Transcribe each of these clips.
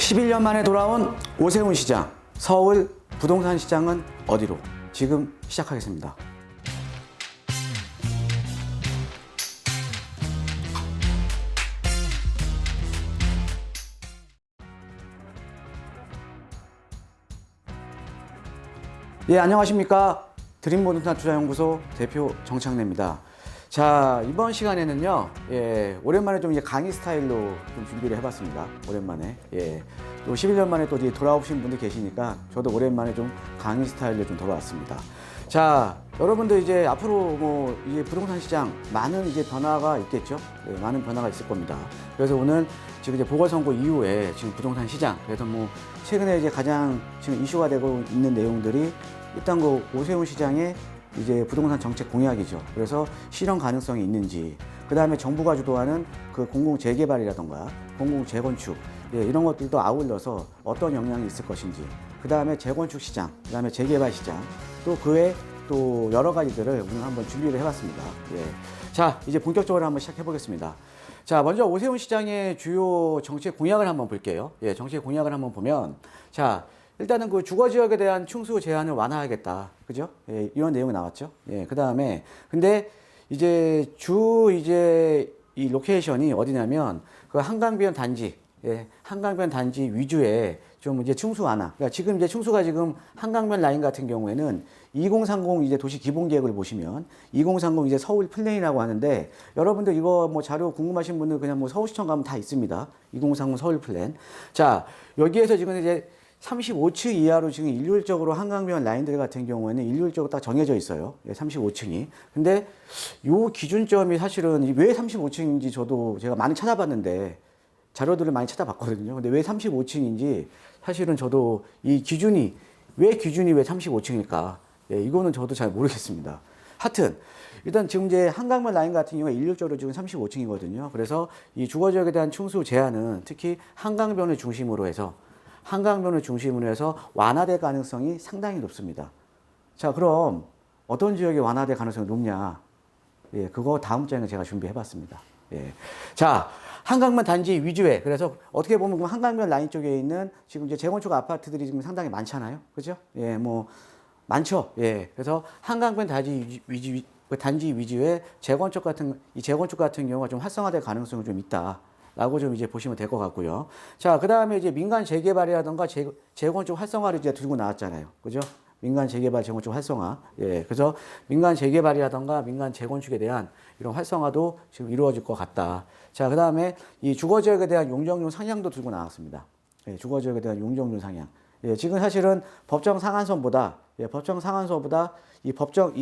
11년 만에 돌아온 오세훈 시장, 서울 부동산 시장은 어디로? 지금 시작하겠습니다. 예, 안녕하십니까. 드림부동산 투자연구소 대표 정창래입니다. 자, 이번 시간에는요, 오랜만에 좀 이제 강의 스타일로 좀 준비를 해봤습니다. 오랜만에. 또 11년 만에 또 돌아오신 분들 계시니까 저도 오랜만에 좀 강의 스타일로 좀 돌아왔습니다. 자, 여러분들 이제 앞으로 뭐 이제 부동산 시장 많은 이제 변화가 있겠죠. 많은 변화가 있을 겁니다. 그래서 오늘 지금 이제 보궐선거 이후에 지금 부동산 시장, 그래서 뭐 최근에 이제 가장 지금 이슈가 되고 있는 내용들이 일단 그 오세훈 시장의 이제 부동산 정책 공약이죠. 그래서 실현 가능성이 있는지, 그 다음에 정부가 주도하는 그 공공 재개발이라던가 공공 재건축, 이런 것들도 아울러서 어떤 영향이 있을 것인지, 그 다음에 재건축 시장, 그 다음에 재개발 시장, 또 그 외 또 여러 가지들을 오늘 한번 준비를 해봤습니다. 자, 이제 본격적으로 한번 시작해 보겠습니다. 자, 먼저 오세훈 시장의 주요 정책 공약을 한번 볼게요. 정책 공약을 한번 보면, 자, 일단은 그 주거 지역에 대한 충수 제한을 완화하겠다. 그죠? 이런 내용이 나왔죠. 그 다음에, 근데 이제 이 로케이션이 어디냐면 그 한강변 단지, 한강변 단지 위주의 좀 이제 충수 완화. 그러니까 지금 이제 충수가 지금 한강변 라인 같은 경우에는 2030 이제 도시 기본 계획을 보시면 2030 이제 서울 플랜이라고 하는데, 여러분들 이거 뭐 자료 궁금하신 분들 그냥 뭐 서울시청 가면 다 있습니다. 2030 서울 플랜. 자, 여기에서 지금 이제 35층 이하로 지금 일률적으로 한강변 라인들 같은 경우에는 일률적으로 딱 정해져 있어요. 35층이. 근데 요 기준점이 사실은 왜 35층인지 저도 제가 많이 찾아봤는데, 자료들을 많이 찾아봤거든요. 근데 왜 35층인지 사실은 저도 이 기준이 왜 35층일까? 이거는 저도 잘 모르겠습니다. 하여튼 일단 지금 이제 한강변 라인 같은 경우에 일률적으로 지금 35층이거든요. 그래서 이 주거지역에 대한 충수 제한은 특히 한강변을 중심으로 해서 완화될 가능성이 상당히 높습니다. 자, 그럼 어떤 지역이 완화될 가능성이 높냐? 그거 다음 장에 제가 준비해봤습니다. 자, 한강변 단지 위주의, 그래서 어떻게 보면 한강변 라인 쪽에 있는 지금 이제 재건축 아파트들이 지금 상당히 많잖아요. 그죠? 뭐 많죠. 그래서 한강변 단지 위주의 재건축 같은 경우가 좀 활성화될 가능성이 좀 있다. 라고 좀 이제 보시면 될 것 같고요. 자, 그 다음에 이제 민간 재개발이라던가 재건축 활성화를 이제 들고 나왔잖아요. 그죠? 민간 재개발, 재건축 활성화. 그래서 민간 재개발이라던가 민간 재건축에 대한 이런 활성화도 지금 이루어질 것 같다. 자, 그 다음에 이 주거지역에 대한 용적률 상향도 들고 나왔습니다. 주거지역에 대한 용적률 상향. 지금 사실은 법정 상한선보다 이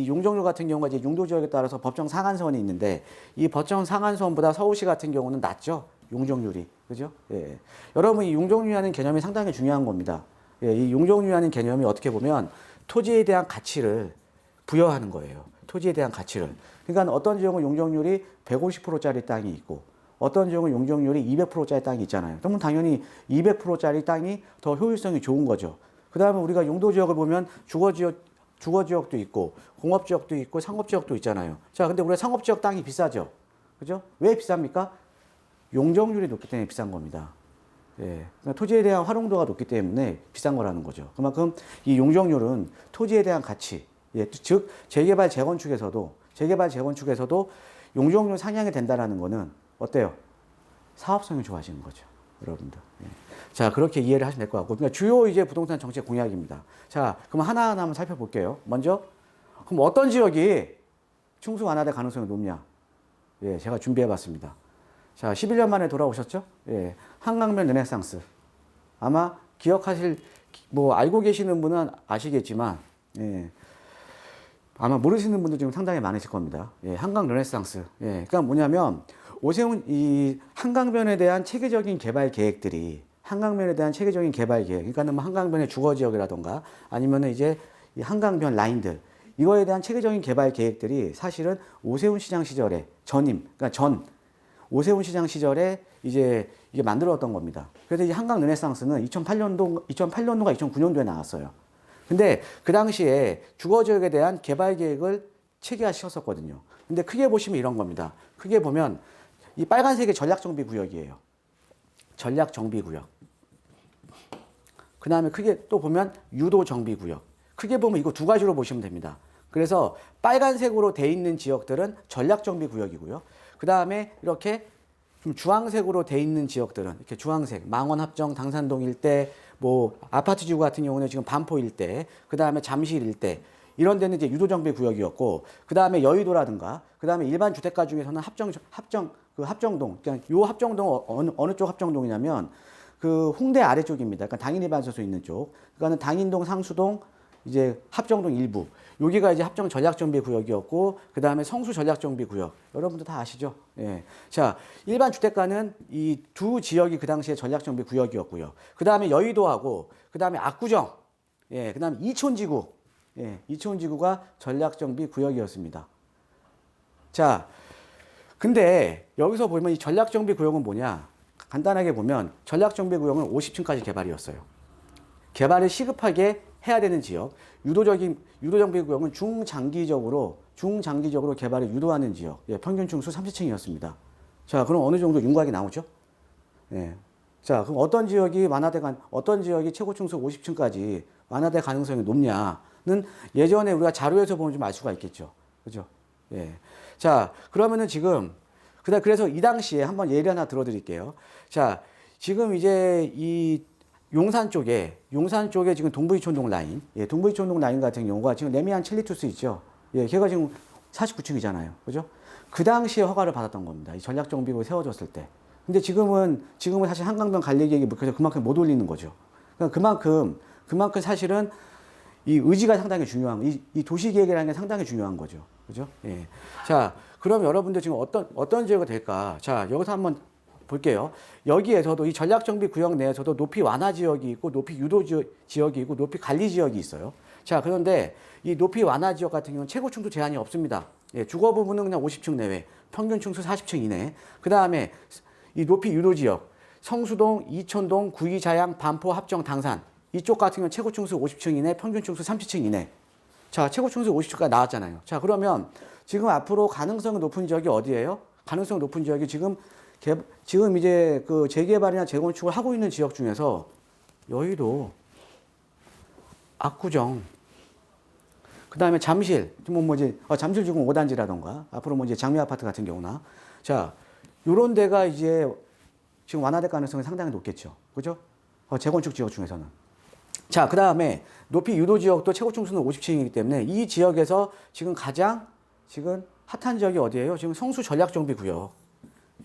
용적률 같은 경우가 이제 용도지역에 따라서 법정 상한선이 있는데, 이 법정 상한선보다 서울시 같은 경우는 낮죠. 용적률이. 그죠? 여러분, 이 용적률이라는 개념이 상당히 중요한 겁니다. 이 용적률이라는 개념이 어떻게 보면 토지에 대한 가치를 부여하는 거예요. 토지에 대한 가치를. 그러니까 어떤 지역은 용적률이 150%짜리 땅이 있고, 어떤 지역은 용적률이 200%짜리 땅이 있잖아요. 그러면 당연히 200%짜리 땅이 더 효율성이 좋은 거죠. 그 다음에 우리가 용도지역을 보면 주거지역도 있고, 공업지역도 있고, 상업지역도 있잖아요. 자, 근데 우리가 상업지역 땅이 비싸죠. 그죠? 왜 비쌉니까? 용적률이 높기 때문에 비싼 겁니다. 그러니까 토지에 대한 활용도가 높기 때문에 비싼 거라는 거죠. 그만큼 이 용적률은 토지에 대한 가치, 즉 재개발 재건축에서도 용적률 상향이 된다라는 거는 어때요? 사업성이 좋아지는 거죠, 여러분들. 자, 그렇게 이해를 하시면 될 것 같고, 그러니까 주요 이제 부동산 정책 공약입니다. 자, 그럼 하나하나 한번 살펴볼게요. 먼저, 그럼 어떤 지역이 충수 완화될 가능성이 높냐? 제가 준비해봤습니다. 자, 11년 만에 돌아오셨죠? 한강변 르네상스. 아마 알고 계시는 분은 아시겠지만, 아마 모르시는 분도 지금 상당히 많으실 겁니다. 한강 르네상스. 그러니까 뭐냐면, 오세훈 이 한강변에 대한 체계적인 개발 계획, 그러니까 뭐 한강변의 주거지역이라던가 아니면은 이제 이 한강변 라인들, 이거에 대한 체계적인 개발 계획들이 사실은 오세훈 시장 시절에 오세훈 시장 시절에 이제 이게 만들어졌던 겁니다. 그래서 이 한강 르네상스는 2008년도가 2009년도에 나왔어요. 근데 그 당시에 주거지역에 대한 개발 계획을 체계화시켰었거든요. 근데 크게 보시면 이런 겁니다. 크게 보면 이 빨간색이 전략정비구역이에요. 전략정비구역. 그 다음에 크게 또 보면 유도 정비 구역. 크게 보면 이거 두 가지로 보시면 됩니다. 그래서 빨간색으로 돼 있는 지역들은 전략 정비 구역이고요. 그 다음에 이렇게 좀 주황색으로 돼 있는 지역들은 이렇게 주황색, 망원 합정, 당산동 일대, 뭐 아파트 지구 같은 경우는 지금 반포 일대, 그 다음에 잠실 일대 이런 데는 이제 유도 정비 구역이었고, 그 다음에 여의도라든가, 그 다음에 일반 주택가 중에서는 합정동, 그러니까 요 합정동 어느 쪽 합정동이냐면 그 홍대 아래쪽입니다. 그러니까 당인이 반서소 있는 쪽. 그러니까는 당인동, 상수동, 이제 합정동 일부. 여기가 이제 합정 전략정비 구역이었고, 그 다음에 성수 전략정비 구역. 여러분들 다 아시죠? 예. 자, 일반 주택가는 이 두 지역이 그 당시에 전략정비 구역이었고요. 그 다음에 여의도하고, 그 다음에 압구정, 예, 그 다음에 이촌지구, 예, 이촌지구가 전략정비 구역이었습니다. 자, 근데 여기서 보면 이 전략정비 구역은 뭐냐? 간단하게 보면 전략정비 구역은 50층까지 개발이었어요. 개발을 시급하게 해야 되는 지역, 유도정비 구역은 중장기적으로 개발을 유도하는 지역, 예, 평균 층수 30층이었습니다. 자, 그럼 어느 정도 윤곽이 나오죠? 예. 자, 그럼 어떤 지역이 최고 층수 50층까지 완화될 가능성이 높냐는 예전에 우리가 자료에서 보면 좀 알 수가 있겠죠. 그죠? 예. 자, 그러면은 지금, 그래서 이 당시에 한번 예를 하나 들어드릴게요. 자, 지금 이제 이 용산 쪽에 지금 동부이촌동 라인, 예, 동부이촌동 라인 같은 경우가 지금 레미안 첼리투스 있죠. 예, 걔가 지금 49층이잖아요. 그죠? 그 당시에 허가를 받았던 겁니다. 이 전략정비구가 세워졌을 때. 근데 지금은 사실 한강변 관리 계획이 그만큼 못 올리는 거죠. 그러니까 그만큼 사실은 이 의지가 상당히 중요한, 이 도시계획이라는 게 상당히 중요한 거죠. 그죠? 예. 자, 그럼 여러분들 지금 어떤 지역이 될까? 자, 여기서 한번 볼게요. 여기에서도 이 전략정비 구역 내에서도 높이 완화 지역이 있고, 높이 유도 지역이 있고, 높이 관리 지역이 있어요. 자, 그런데 이 높이 완화 지역 같은 경우는 최고 층수 제한이 없습니다. 예, 주거 부분은 그냥 50층 내외, 평균 층수 40층 이내. 그 다음에 이 높이 유도 지역, 성수동, 이촌동, 구이자양, 반포, 합정, 당산. 이쪽 같은 경우는 최고 층수 50층 이내, 평균 층수 30층 이내. 자, 최고 층수 50층까지 나왔잖아요. 자, 그러면 지금 앞으로 가능성이 높은 지역이 어디예요? 가능성 높은 지역이 지금 이제 그 재개발이나 재건축을 하고 있는 지역 중에서 여의도, 압구정, 그 다음에 잠실, 잠실 지금 5단지라던가, 앞으로 뭐 이제 장미 아파트 같은 경우나, 자, 요런 데가 이제 지금 완화될 가능성이 상당히 높겠죠. 그죠? 재건축 지역 중에서는. 자, 그 다음에 높이 유도 지역도 최고 층수는 50층이기 때문에 이 지역에서 지금 가장 핫한 지역이 어디예요? 지금 성수 전략정비 구역.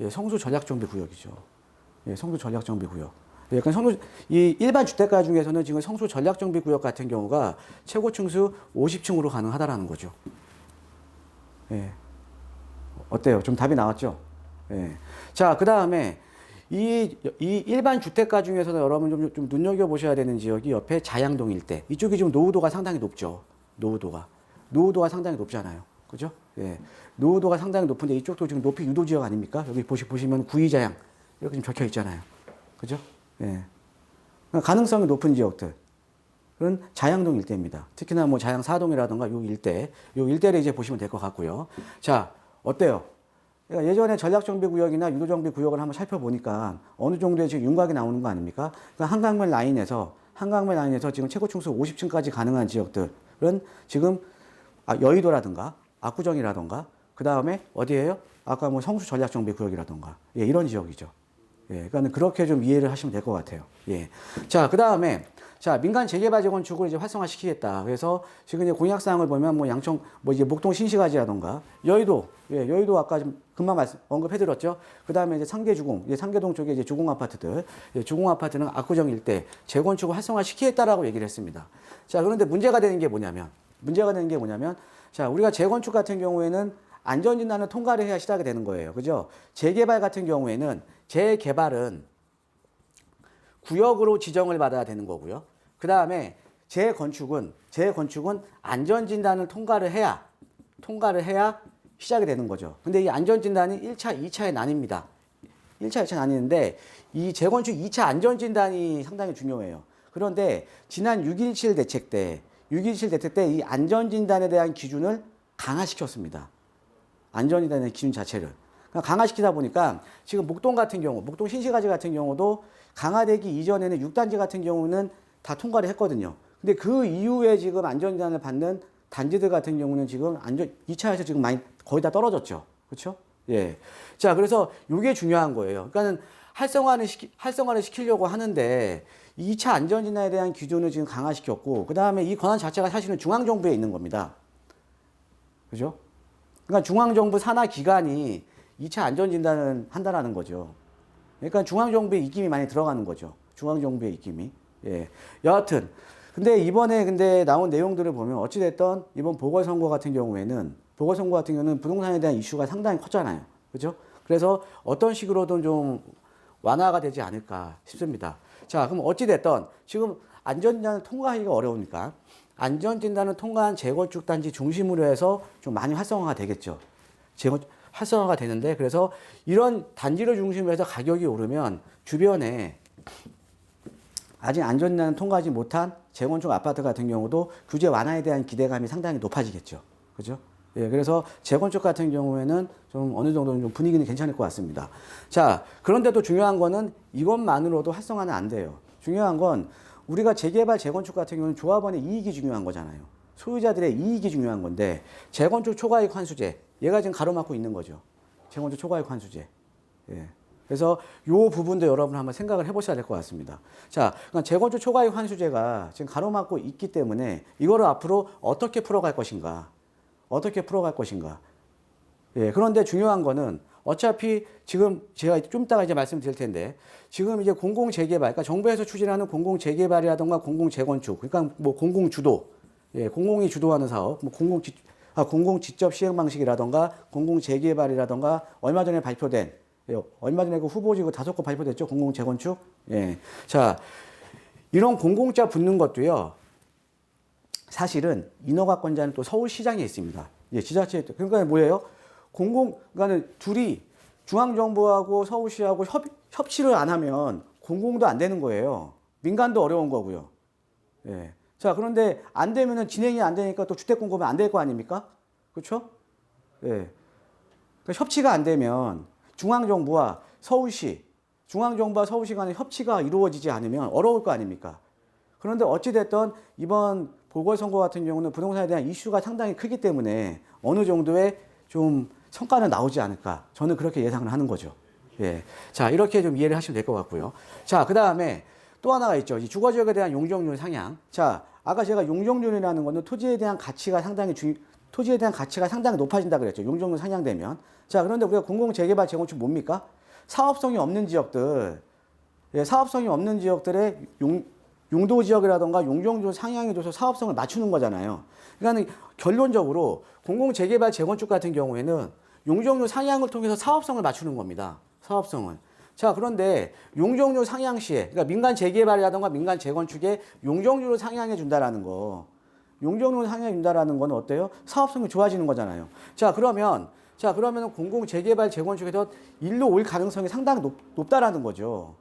예, 성수 전략정비 구역이죠. 예, 성수 전략정비 구역. 예, 약간 이 일반 주택가 중에서는 지금 성수 전략정비 구역 같은 경우가 최고 층수 50층으로 가능하다라는 거죠. 예. 어때요? 좀 답이 나왔죠? 예. 자, 그 다음에 이 일반 주택가 중에서는 여러분 좀 눈여겨보셔야 되는 지역이 옆에 자양동 일대. 이쪽이 지금 노후도가 상당히 높죠. 노후도가 상당히 높잖아요. 그죠? 예. 노후도가 상당히 높은데 이쪽도 지금 높이 유도 지역 아닙니까? 여기 보시면 구이자양. 이렇게 좀 적혀 있잖아요. 그죠? 예. 가능성이 높은 지역들은 자양동 일대입니다. 특히나 뭐 자양 사동이라던가 요 일대를 이제 보시면 될 것 같고요. 자, 어때요? 그러니까 예전에 전략정비구역이나 유도정비구역을 한번 살펴보니까 어느 정도의 지금 윤곽이 나오는 거 아닙니까? 그러니까 한강변 라인에서 지금 최고 층수 50층까지 가능한 지역들은 지금 여의도라든가 압구정이라든가 그 다음에 어디예요? 아까 뭐 성수 전략정비구역이라든가 예, 이런 지역이죠. 예, 그러니까 그렇게 좀 이해를 하시면 될 것 같아요. 예. 자, 그 다음에 민간 재개발 재건축을 이제 활성화시키겠다. 그래서 지금 이제 공약사항을 보면 뭐 양천, 뭐 이제 목동 신시가지라던가 여의도, 예, 여의도 아까 좀 금방 언급해드렸죠. 그 다음에 이제 상계동 쪽에 이제 주공 아파트들, 예, 주공 아파트는 압구정 일대 재건축을 활성화시키겠다라고 얘기를 했습니다. 자, 그런데 문제가 되는 게 뭐냐면, 자, 우리가 재건축 같은 경우에는 안전진단을 통과를 해야 시작이 되는 거예요. 그죠? 재개발 같은 경우에는 재개발은 구역으로 지정을 받아야 되는 거고요. 그 다음에 재건축은 안전진단을 통과를 해야 시작이 되는 거죠. 근데 이 안전진단이 1차, 2차에 나뉩니다. 1차, 2차 나뉘는데 이 재건축 2차 안전진단이 상당히 중요해요. 그런데 지난 6.17 대책 때 이 안전진단에 대한 기준을 강화시켰습니다. 안전진단의 기준 자체를. 그러니까 강화시키다 보니까 지금 목동 신시가지 같은 경우도 강화되기 이전에는 6단지 같은 경우는 다 통과를 했거든요. 근데 그 이후에 지금 안전진단을 받는 단지들 같은 경우는 지금 2차에서 지금 많이 거의 다 떨어졌죠. 그렇죠? 예. 자, 그래서 이게 중요한 거예요. 그러니까는 활성화를 시키려고 하는데 2차 안전진단에 대한 기준을 지금 강화시켰고, 그 다음에 이 권한 자체가 사실은 중앙정부에 있는 겁니다. 그죠? 그러니까 중앙정부 산하 기관이 2차 안전진단을 한다라는 거죠. 그러니까 중앙정부의 입김이 많이 들어가는 거죠. 중앙정부의 입김이. 예. 여하튼. 근데 이번에 나온 내용들을 보면 어찌됐든 이번 보궐선거 같은 경우는 부동산에 대한 이슈가 상당히 컸잖아요. 그죠? 그래서 어떤 식으로든 좀 완화가 되지 않을까 싶습니다. 자, 그럼 어찌됐든 지금 안전진단을 통과하기가 어려우니까 안전진단을 통과한 재건축 단지 중심으로 해서 좀 많이 활성화가 되겠죠. 활성화가 되는데, 그래서 이런 단지를 중심으로 해서 가격이 오르면 주변에 아직 안전진단을 통과하지 못한 재건축 아파트 같은 경우도 규제 완화에 대한 기대감이 상당히 높아지겠죠. 그죠? 예, 그래서 재건축 같은 경우에는 좀 어느 정도는 좀 분위기는 괜찮을 것 같습니다. 자, 그런데도 중요한 거는 이것만으로도 활성화는 안 돼요. 중요한 건 우리가 재개발, 재건축 같은 경우는 조합원의 이익이 중요한 거잖아요. 소유자들의 이익이 중요한 건데, 재건축 초과이익 환수제, 얘가 지금 가로막고 있는 거죠. 재건축 초과이익 환수제. 예. 그래서 이 부분도 여러분 한번 생각을 해보셔야 될 것 같습니다. 자, 그러니까 재건축 초과이익 환수제가 지금 가로막고 있기 때문에 이거를 앞으로 어떻게 풀어갈 것인가. 예, 그런데 중요한 거는 어차피 지금 제가 좀 이따가 이제 말씀드릴 텐데, 지금 이제 공공재개발, 그러니까 정부에서 추진하는 공공재개발이라던가 공공재건축, 그러니까 뭐 공공주도, 예, 공공이 주도하는 사업, 뭐 공공 직접 시행 방식이라던가 공공재개발이라던가 얼마 전에 발표된, 예, 얼마 전에 그 후보지구 5곳 발표됐죠. 공공재건축. 예. 자, 이런 공공자 붙는 것도요, 사실은 인허가권자는 또 서울시장에 있습니다. 예, 지자체에. 그러니까 뭐예요? 그러니까는 둘이 중앙정부하고 서울시하고 협치를 안 하면 공공도 안 되는 거예요. 민간도 어려운 거고요. 예. 자, 그런데 안 되면은 진행이 안 되니까 또 주택 공급은 안 될 거 아닙니까? 그렇죠? 예. 그러니까 협치가 안 되면 중앙정부와 서울시 간의 협치가 이루어지지 않으면 어려울 거 아닙니까? 그런데 어찌됐든 이번 보궐선거 같은 경우는 부동산에 대한 이슈가 상당히 크기 때문에 어느 정도의 좀 성과는 나오지 않을까. 저는 그렇게 예상을 하는 거죠. 예. 자, 이렇게 좀 이해를 하시면 될 것 같고요. 자, 그 다음에 또 하나가 있죠. 이 주거지역에 대한 용적률 상향. 자, 아까 제가 용적률이라는 거는 토지에 대한 가치가 상당히 높아진다 그랬죠. 용적률 상향되면. 자, 그런데 우리가 공공재개발 재건축 뭡니까? 사업성이 없는 지역들, 예, 사업성이 없는 지역들의 용도 지역이라던가 용적률 상향에 둬서 사업성을 맞추는 거잖아요. 그러니까 결론적으로 공공재개발 재건축 같은 경우에는 용적률 상향을 통해서 사업성을 맞추는 겁니다. 사업성을. 자, 그런데 용적률 상향 시에, 그러니까 민간 재개발이라던가 민간 재건축에 용적률을 상향해 준다라는 거. 용적률을 상향해 준다라는 건 어때요? 사업성이 좋아지는 거잖아요. 자, 그러면 공공재개발 재건축에서 일로 올 가능성이 상당히 높다라는 거죠.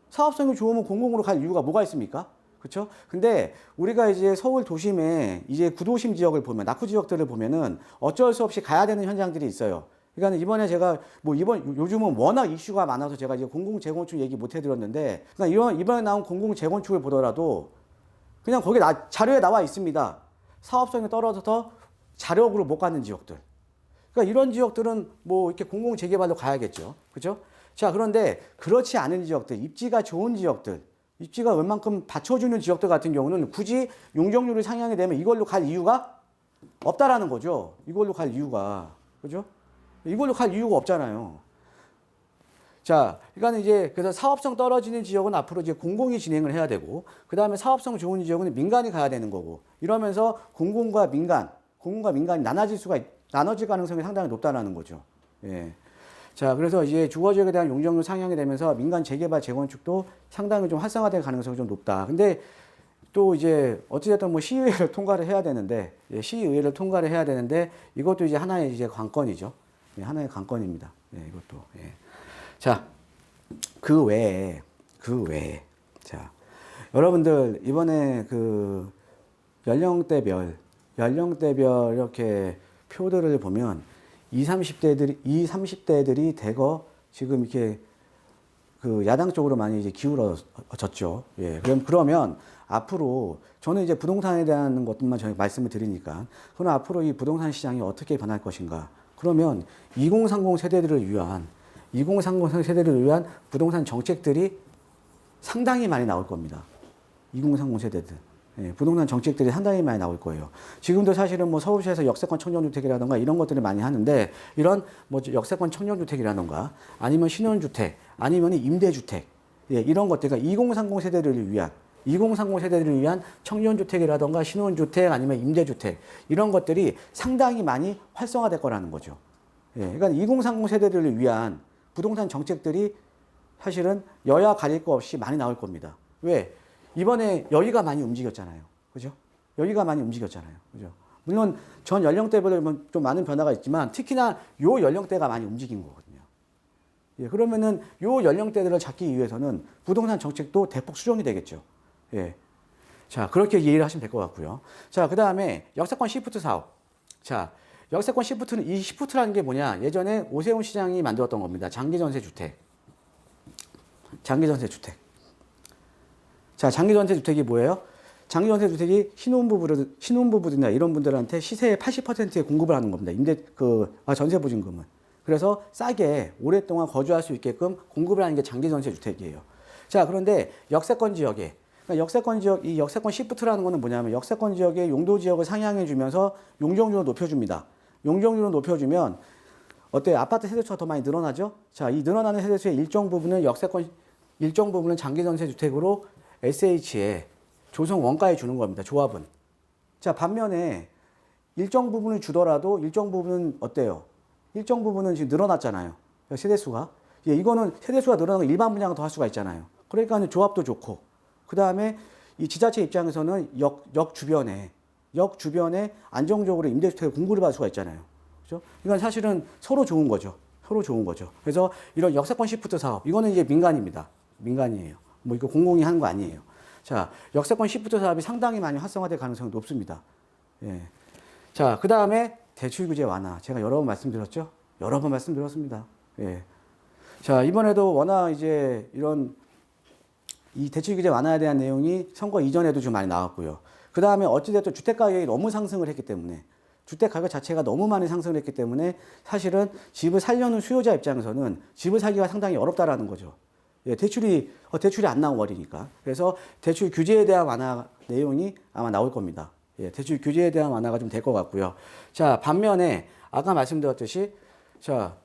사업성이 좋으면 공공으로 갈 이유가 뭐가 있습니까? 그렇죠? 근데 우리가 이제 서울 도심에 이제 구도심 지역을 보면, 낙후 지역들을 보면은 어쩔 수 없이 가야 되는 현장들이 있어요. 그러니까 이번에 제가 요즘은 워낙 이슈가 많아서 제가 이제 공공재건축 얘기 못 해드렸는데, 그러니까 이번에 나온 공공재건축을 보더라도 그냥 거기 자료에 나와 있습니다. 사업성이 떨어져서 자력으로 못 가는 지역들. 그러니까 이런 지역들은 뭐 이렇게 공공재개발로 가야겠죠. 그죠? 자, 그런데 그렇지 않은 지역들, 입지가 좋은 지역들, 입지가 웬만큼 받쳐주는 지역들 같은 경우는 굳이 용적률을 상향이 되면 이걸로 갈 이유가 없다라는 거죠. 이걸로 갈 이유가. 그죠? 이걸로 갈 이유가 없잖아요. 자, 그러니까 이제 그래서 사업성 떨어지는 지역은 앞으로 이제 공공이 진행을 해야 되고, 그 다음에 사업성 좋은 지역은 민간이 가야 되는 거고, 이러면서 공공과 민간이 나눠질 가능성이 상당히 높다라는 거죠. 예. 자, 그래서 이제 주거지역에 대한 용적률 상향이 되면서 민간 재개발, 재건축도 상당히 좀 활성화될 가능성이 좀 높다. 근데 또 이제 어찌됐든 뭐 시의회를 통과를 해야 되는데, 예, 시의회를 통과를 해야 되는데 이것도 이제 하나의 이제 관건이죠. 예, 하나의 관건입니다. 예, 이것도. 예. 자, 그 외에, 자, 여러분들 이번에 그 연령대별 이렇게 표들을 보면 20, 30대들이 대거 지금 이렇게 그 야당 쪽으로 많이 이제 기울어졌죠. 예. 그러면 앞으로 저는 이제 부동산에 대한 것들만 저희 말씀을 드리니까 그럼 앞으로 이 부동산 시장이 어떻게 변할 것인가? 그러면 2030 세대들을 위한 부동산 정책들이 상당히 많이 나올 겁니다. 2030 세대들. 예, 부동산 정책들이 상당히 많이 나올 거예요. 지금도 사실은 뭐 서울시에서 역세권 청년주택이라던가 이런 것들을 많이 하는데 이런 뭐 역세권 청년주택이라던가 아니면 신혼주택 아니면 임대주택 예, 이런 것들 그러니까 2030 세대를 위한 청년주택이라던가 신혼주택 아니면 임대주택 이런 것들이 상당히 많이 활성화될 거라는 거죠. 예, 그러니까 2030 세대들을 위한 부동산 정책들이 사실은 여야 가릴 거 없이 많이 나올 겁니다. 왜? 이번에 여기가 많이 움직였잖아요. 그죠? 여기가 많이 움직였잖아요. 그죠? 물론 전 연령대별로 좀 많은 변화가 있지만 특히나 요 연령대가 많이 움직인 거거든요. 예, 그러면은 요 연령대들을 잡기 위해서는 부동산 정책도 대폭 수정이 되겠죠. 예. 자, 그렇게 이해를 하시면 될 것 같고요. 자, 그 다음에 역세권 시프트 사업. 자, 역세권 시프트는 이 시프트라는 게 뭐냐? 예전에 오세훈 시장이 만들었던 겁니다. 장기전세 주택. 자, 장기전세 주택이 뭐예요? 장기전세 주택이 신혼부부들이나 이런 분들한테 시세의 80%의 공급을 하는 겁니다. 전세 보증금은. 그래서 싸게 오랫동안 거주할 수 있게끔 공급을 하는 게 장기전세 주택이에요. 자, 그런데 역세권 지역에 그러니까 이 역세권 시프트라는 거는 뭐냐면 역세권 지역의 용도 지역을 상향해 주면서 용적률을 높여줍니다. 용적률을 높여주면 어때요? 아파트 세대수가 더 많이 늘어나죠? 자, 이 늘어나는 세대수의 일정 부분은 장기전세 주택으로 SH에 조성 원가에 주는 겁니다. 조합은. 자, 반면에 일정 부분을 주더라도 일정 부분은 어때요? 일정 부분은 지금 늘어났잖아요. 세대수가. 예, 이거는 세대수가 늘어나면 일반 분양을 더 할 수가 있잖아요. 그러니까 조합도 좋고. 그 다음에 이 지자체 입장에서는 역 주변에 안정적으로 임대주택을 공급을 받을 수가 있잖아요. 그죠? 이건 사실은 서로 좋은 거죠. 그래서 이런 역세권 시프트 사업, 이거는 이제 민간이에요. 뭐 이거 공공이 하는 거 아니에요. 자, 역세권 시프트 사업이 상당히 많이 활성화될 가능성이 높습니다. 예. 자, 그 다음에 대출 규제 완화. 제가 여러 번 말씀드렸습니다. 예. 자, 이번에도 워낙 이제 이 대출 규제 완화에 대한 내용이 선거 이전에도 좀 많이 나왔고요. 그 다음에 어찌됐든 주택 가격이 너무 상승을 했기 때문에 주택 가격 자체가 너무 많이 상승을 했기 때문에 사실은 집을 살려는 수요자 입장에서는 집을 살기가 상당히 어렵다라는 거죠. 예, 대출이 안 나온 월이니까. 그래서 대출 규제에 대한 완화 내용이 아마 나올 겁니다. 예, 대출 규제에 대한 완화가 좀 될 것 같고요. 자, 반면에 아까 말씀드렸듯이 자,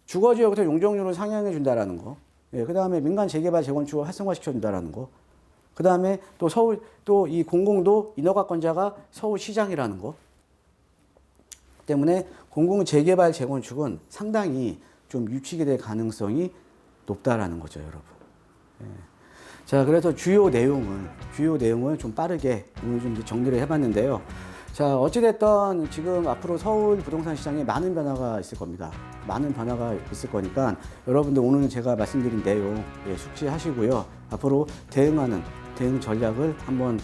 주거 지역에서 용적률을 상향해 준다라는 거. 예, 그 다음에 민간 재개발 재건축을 활성화시켜 준다라는 거. 그 다음에 또 이 공공도 인허가권자가 서울시장이라는 거. 때문에 공공 재개발 재건축은 상당히 좀 유치게 될 가능성이 높다라는 거죠, 여러분. 예. 자, 그래서 주요 내용을 좀 빠르게 오늘 좀 정리를 해봤는데요. 자, 어찌됐든 지금 앞으로 서울 부동산 시장에 많은 변화가 있을 겁니다. 많은 변화가 있을 거니까 여러분들 오늘 제가 말씀드린 내용 숙지하시고요. 앞으로 대응 전략을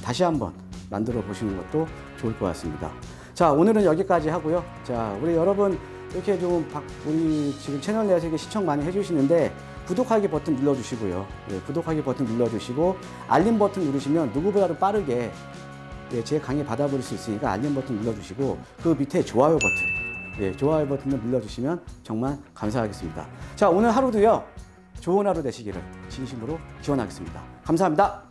다시 한번 만들어 보시는 것도 좋을 것 같습니다. 자, 오늘은 여기까지 하고요. 자, 우리 여러분 이렇게 우리 지금 채널 내에서 시청 많이 해주시는데 구독하기 버튼 눌러주시고요. 구독하기 버튼 눌러주시고 알림 버튼 누르시면 누구보다도 빠르게 제 강의 받아볼 수 있으니까 알림 버튼 눌러주시고 그 밑에 좋아요 버튼, 좋아요 버튼을 눌러주시면 정말 감사하겠습니다. 자, 오늘 하루도요 좋은 하루 되시기를 진심으로 기원하겠습니다. 감사합니다.